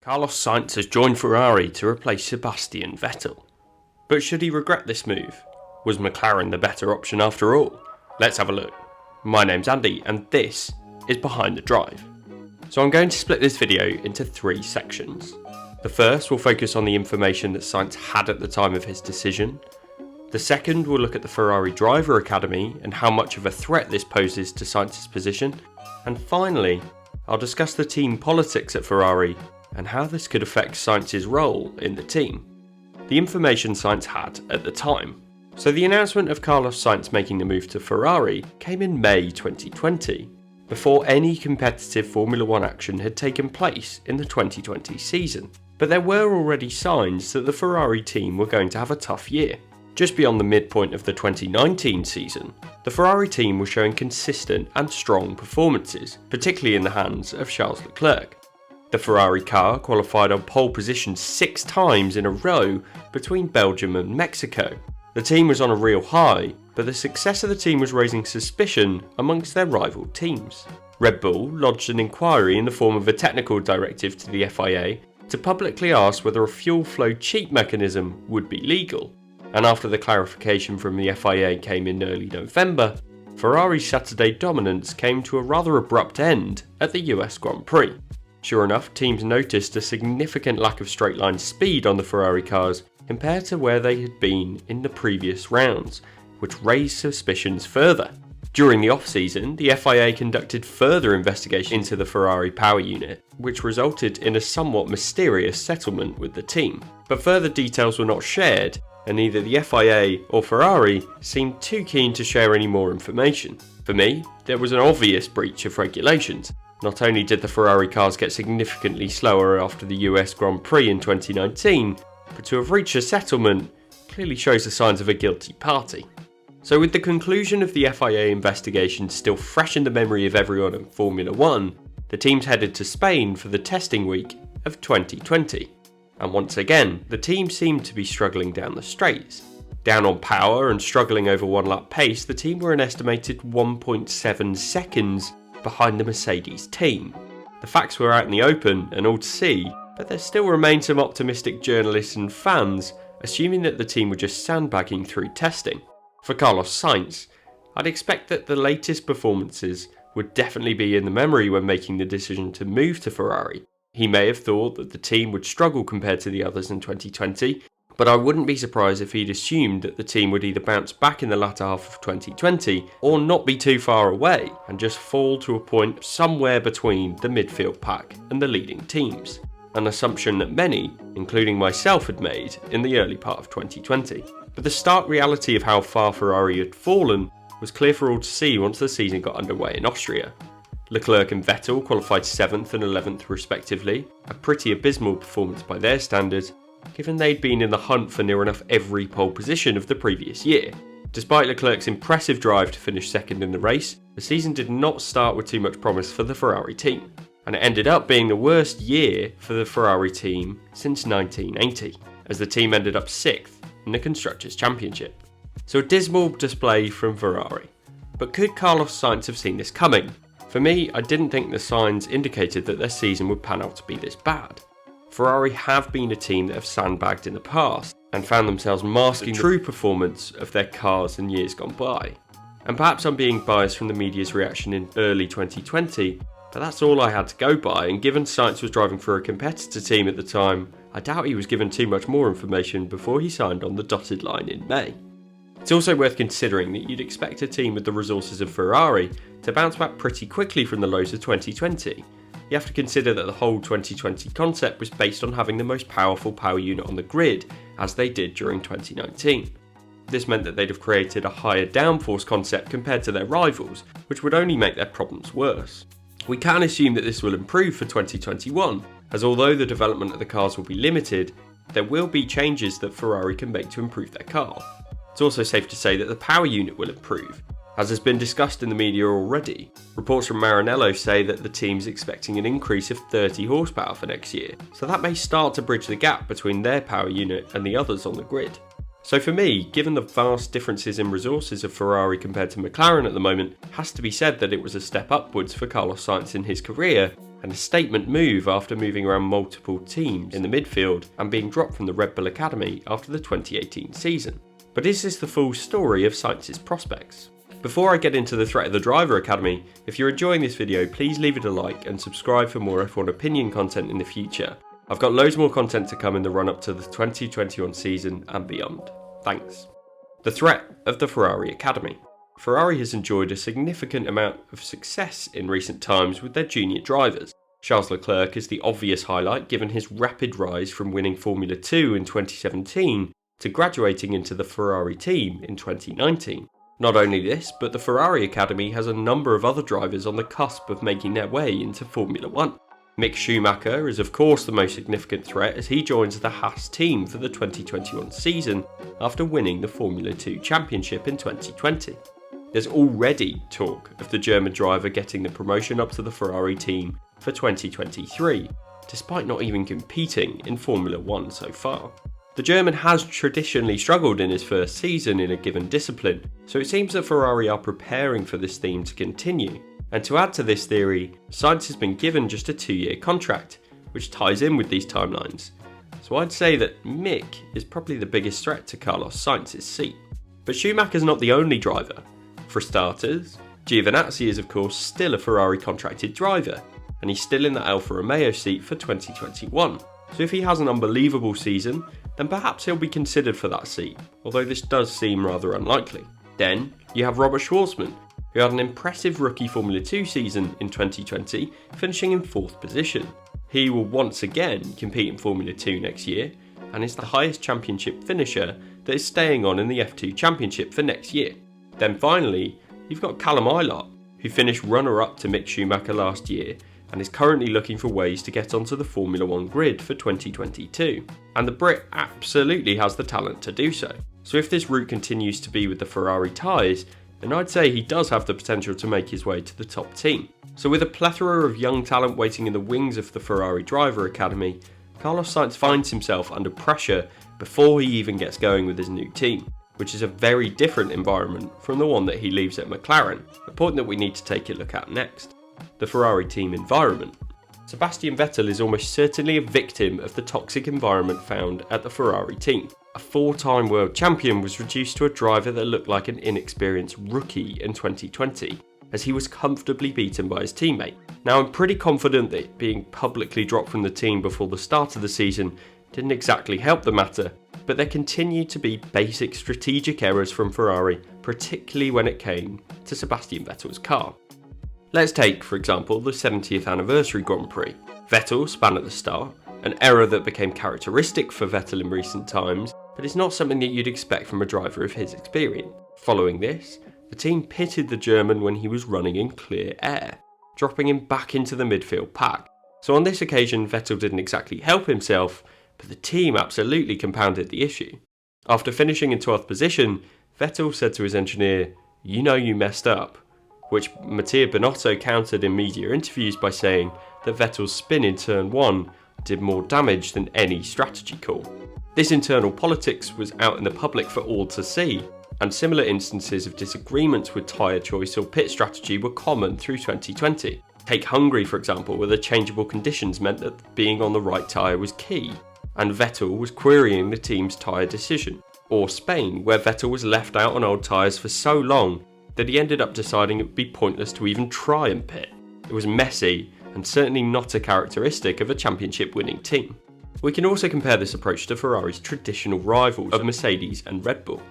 Carlos Sainz has joined Ferrari to replace Sebastian Vettel. But should he regret this move? Was McLaren the better option after all? Let's have a look. My name's Andy and this is Behind the Drive. So I'm going to split this video into three sections. The first will focus on the information that Sainz had at the time of his decision. The second will look at the Ferrari Driver Academy and how much of a threat this poses to Sainz's position. And finally, I'll discuss the team politics at Ferrari and how this could affect Sainz's role in the team. The information Sainz had at the time. So the announcement of Carlos Sainz making the move to Ferrari came in May 2020, before any competitive Formula 1 action had taken place in the 2020 season. But there were already signs that the Ferrari team were going to have a tough year. Just beyond the midpoint of the 2019 season, the Ferrari team was showing consistent and strong performances, particularly in the hands of Charles Leclerc. The Ferrari car qualified on pole position 6 times in a row between Belgium and Mexico. The team was on a real high, but the success of the team was raising suspicion amongst their rival teams. Red Bull lodged an inquiry in the form of a technical directive to the FIA to publicly ask whether a fuel flow cheat mechanism would be legal. And after the clarification from the FIA came in early November, Ferrari's Saturday dominance came to a rather abrupt end at the US Grand Prix. Sure enough, teams noticed a significant lack of straight-line speed on the Ferrari cars compared to where they had been in the previous rounds, which raised suspicions further. During the off-season, the FIA conducted further investigation into the Ferrari power unit, which resulted in a somewhat mysterious settlement with the team. But further details were not shared, and neither the FIA or Ferrari seemed too keen to share any more information. For me, there was an obvious breach of regulations. Not only did the Ferrari cars get significantly slower after the US Grand Prix in 2019, but to have reached a settlement clearly shows the signs of a guilty party. So with the conclusion of the FIA investigation still fresh in the memory of everyone in Formula 1, the teams headed to Spain for the testing week of 2020. And once again, the team seemed to be struggling down the straights. Down on power and struggling over one lap pace, the team were an estimated 1.7 seconds behind the Mercedes team. The facts were out in the open and all to see, but there still remained some optimistic journalists and fans assuming that the team were just sandbagging through testing. For Carlos Sainz, I'd expect that the latest performances would definitely be in the memory when making the decision to move to Ferrari. He may have thought that the team would struggle compared to the others in 2020, but I wouldn't be surprised if he'd assumed that the team would either bounce back in the latter half of 2020 or not be too far away and just fall to a point somewhere between the midfield pack and the leading teams, an assumption that many, including myself, had made in the early part of 2020. But the stark reality of how far Ferrari had fallen was clear for all to see once the season got underway in Austria. Leclerc and Vettel qualified 7th and 11th respectively, a pretty abysmal performance by their standards, given they'd been in the hunt for near enough every pole position of the previous year. Despite Leclerc's impressive drive to finish second in the race, the season did not start with too much promise for the Ferrari team, and it ended up being the worst year for the Ferrari team since 1980, as the team ended up 6th in the Constructors' Championship. So a dismal display from Ferrari. But could Carlos Sainz have seen this coming? For me, I didn't think the signs indicated that their season would pan out to be this bad. Ferrari have been a team that have sandbagged in the past and found themselves masking the true performance of their cars in years gone by. And perhaps I'm being biased from the media's reaction in early 2020, but that's all I had to go by, and given Sainz was driving for a competitor team at the time, I doubt he was given too much more information before he signed on the dotted line in May. It's also worth considering that you'd expect a team with the resources of Ferrari to bounce back pretty quickly from the lows of 2020. You have to consider that the whole 2020 concept was based on having the most powerful power unit on the grid, as they did during 2019. This meant that they'd have created a higher downforce concept compared to their rivals, which would only make their problems worse. We can assume that this will improve for 2021, as although the development of the cars will be limited, there will be changes that Ferrari can make to improve their car. It's also safe to say that the power unit will improve. As has been discussed in the media already, reports from Maranello say that the team's expecting an increase of 30 horsepower for next year, so that may start to bridge the gap between their power unit and the others on the grid. So for me, given the vast differences in resources of Ferrari compared to McLaren at the moment, it has to be said that it was a step upwards for Carlos Sainz in his career, and a statement move after moving around multiple teams in the midfield and being dropped from the Red Bull Academy after the 2018 season. But is this the full story of Sainz's prospects? Before I get into the threat of the Driver Academy, if you're enjoying this video, please leave it a like and subscribe for more F1 opinion content in the future. I've got loads more content to come in the run up to the 2021 season and beyond. Thanks. The threat of the Ferrari Academy. Ferrari has enjoyed a significant amount of success in recent times with their junior drivers. Charles Leclerc is the obvious highlight given his rapid rise from winning Formula 2 in 2017 to graduating into the Ferrari team in 2019. Not only this, but the Ferrari Academy has a number of other drivers on the cusp of making their way into Formula 1. Mick Schumacher is of course the most significant threat as he joins the Haas team for the 2021 season after winning the Formula 2 Championship in 2020. There's already talk of the German driver getting the promotion up to the Ferrari team for 2023, despite not even competing in Formula 1 so far. The German has traditionally struggled in his first season in a given discipline, so it seems that Ferrari are preparing for this theme to continue. And to add to this theory, Sainz has been given just a 2-year contract, which ties in with these timelines. So I'd say that Mick is probably the biggest threat to Carlos Sainz's seat. But Schumacher's not the only driver. For starters, Giovinazzi is of course still a Ferrari contracted driver, and he's still in the Alfa Romeo seat for 2021. So if he has an unbelievable season, then perhaps he'll be considered for that seat, although this does seem rather unlikely. Then you have Robert Schwarzman, who had an impressive rookie Formula 2 season in 2020, finishing in 4th position. He will once again compete in Formula 2 next year, and is the highest championship finisher that is staying on in the F2 Championship for next year. Then finally, you've got Callum Ilott, who finished runner-up to Mick Schumacher last year and is currently looking for ways to get onto the Formula 1 grid for 2022. And the Brit absolutely has the talent to do so. So if this route continues to be with the Ferrari tyres, then I'd say he does have the potential to make his way to the top team. So with a plethora of young talent waiting in the wings of the Ferrari Driver Academy, Carlos Sainz finds himself under pressure before he even gets going with his new team, which is a very different environment from the one that he leaves at McLaren, a point that we need to take a look at next. The Ferrari team environment. Sebastian Vettel is almost certainly a victim of the toxic environment found at the Ferrari team. A 4-time world champion was reduced to a driver that looked like an inexperienced rookie in 2020, as he was comfortably beaten by his teammate. Now I'm pretty confident that being publicly dropped from the team before the start of the season didn't exactly help the matter, but there continued to be basic strategic errors from Ferrari, particularly when it came to Sebastian Vettel's car. Let's take, for example, the 70th anniversary Grand Prix. Vettel spun at the start, an error that became characteristic for Vettel in recent times, but it's not something that you'd expect from a driver of his experience. Following this, the team pitted the German when he was running in clear air, dropping him back into the midfield pack. So on this occasion, Vettel didn't exactly help himself, but the team absolutely compounded the issue. After finishing in 12th position, Vettel said to his engineer, "You know you messed up," which Mattia Binotto countered in media interviews by saying that Vettel's spin in turn 1 did more damage than any strategy call. This internal politics was out in the public for all to see, and similar instances of disagreements with tyre choice or pit strategy were common through 2020. Take Hungary for example, where the changeable conditions meant that being on the right tyre was key, and Vettel was querying the team's tyre decision. Or Spain, where Vettel was left out on old tyres for so long that he ended up deciding it would be pointless to even try and pit. It was messy, and certainly not a characteristic of a championship winning team. We can also compare this approach to Ferrari's traditional rivals of Mercedes and Red Bull.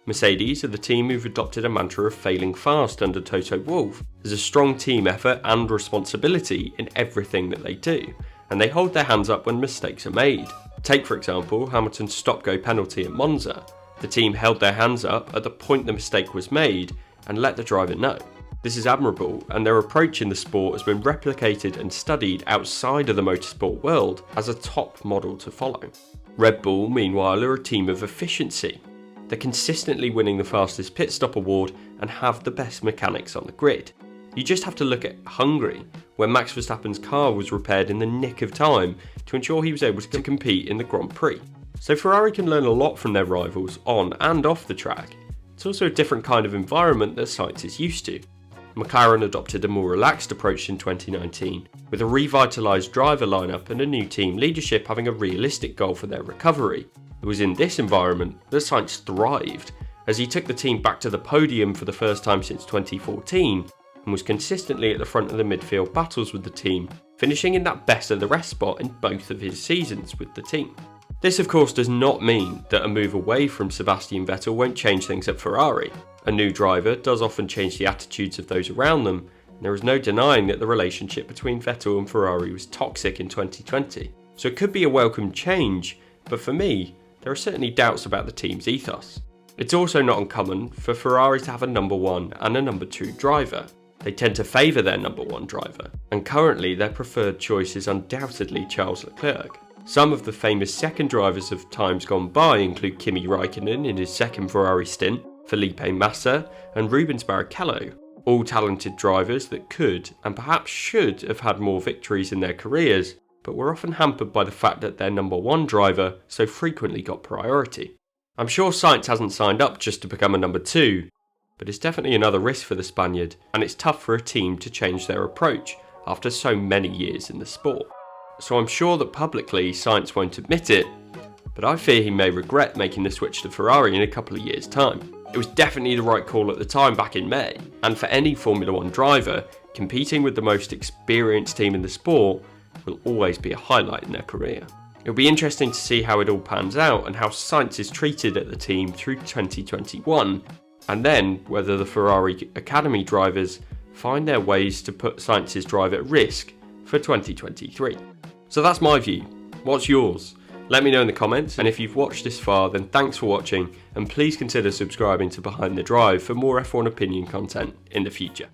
Mercedes are the team who've adopted a mantra of failing fast under Toto Wolff. There's a strong team effort and responsibility in everything that they do, and they hold their hands up when mistakes are made. Take for example Hamilton's stop-go penalty at Monza. The team held their hands up at the point the mistake was made and let the driver know. This is admirable, and their approach in the sport has been replicated and studied outside of the motorsport world as a top model to follow. Red Bull, meanwhile, are a team of efficiency. They're consistently winning the fastest pit stop award and have the best mechanics on the grid. You just have to look at Hungary, where Max Verstappen's car was repaired in the nick of time to ensure he was able to compete in the Grand Prix. So Ferrari can learn a lot from their rivals on and off the track. It's also a different kind of environment that Sainz is used to. McLaren adopted a more relaxed approach in 2019, with a revitalised driver lineup and a new team leadership having a realistic goal for their recovery. It was in this environment that Sainz thrived, as he took the team back to the podium for the first time since 2014 and was consistently at the front of the midfield battles with the team, finishing in that best of the rest spot in both of his seasons with the team. This of course does not mean that a move away from Sebastian Vettel won't change things at Ferrari. A new driver does often change the attitudes of those around them, and there is no denying that the relationship between Vettel and Ferrari was toxic in 2020. So it could be a welcome change, but for me, there are certainly doubts about the team's ethos. It's also not uncommon for Ferrari to have a number 1 and a number 2 driver. They tend to favour their number 1 driver, and currently their preferred choice is undoubtedly Charles Leclerc. Some of the famous second drivers of times gone by include Kimi Raikkonen in his second Ferrari stint, Felipe Massa and Rubens Barrichello, all talented drivers that could and perhaps should have had more victories in their careers, but were often hampered by the fact that their number 1 driver so frequently got priority. I'm sure Sainz hasn't signed up just to become a number 2, but it's definitely another risk for the Spaniard, and it's tough for a team to change their approach after so many years in the sport. So I'm sure that publicly Sainz won't admit it, but I fear he may regret making the switch to Ferrari in a couple of years' time. It was definitely the right call at the time back in May, and for any Formula 1 driver, competing with the most experienced team in the sport will always be a highlight in their career. It'll be interesting to see how it all pans out and how Sainz is treated at the team through 2021, and then whether the Ferrari Academy drivers find their ways to put Sainz's drive at risk for 2023. So that's my view. What's yours? Let me know in the comments, and if you've watched this far, then thanks for watching, and please consider subscribing to Behind the Drive for more F1 opinion content in the future.